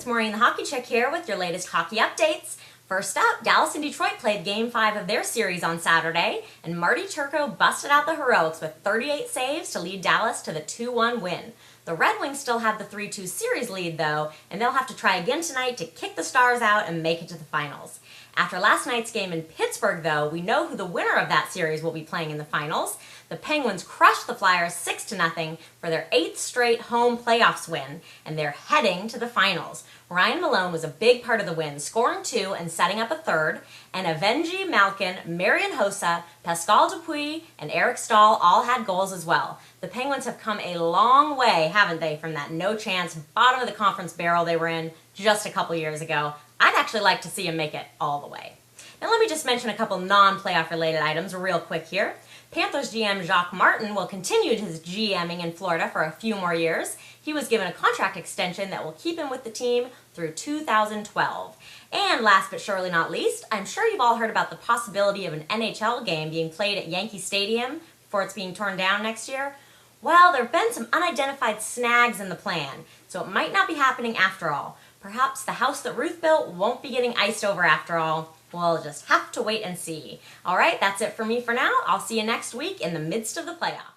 it's Maureen the Hockey Chick here with your latest hockey updates. First up, Dallas and Detroit played Game 5 of their series on Saturday, and Marty Turco busted out the heroics with 38 saves to lead Dallas to the 2-1 win. The Red Wings still have the 3-2 series lead, though, and they'll have to try again tonight to kick the Stars out and make it to the finals. After last night's game in Pittsburgh, though, we know who the winner of that series will be playing in the finals. The Penguins crushed the Flyers 6-0 for their 8th straight home playoffs win, and they're heading to the finals. Ryan Malone was a big part of the win, scoring 2 and setting up a 3rd, and Evangelos Malkin, Marian Hossa, Pascal Dupuis, and Eric Staal all had goals as well. The Penguins have come a long way, haven't they, from that no-chance, bottom-of-the-conference barrel they were in just a couple years ago. I'd actually like to see them make it all the way. Now let me just mention a couple non-playoff related items real quick here. Panthers GM Jacques Martin will continue his GMing in Florida for a few more years. He was given a contract extension that will keep him with the team through 2012. And last but surely not least, I'm sure you've all heard about the possibility of an NHL game being played at Yankee Stadium before it's being torn down next year. Well, there have been some unidentified snags in the plan, so it might not be happening after all. Perhaps the house that Ruth built won't be getting iced over after all. We'll just have to wait and see. All right, that's it for me for now. I'll see you next week in the midst of the playoffs.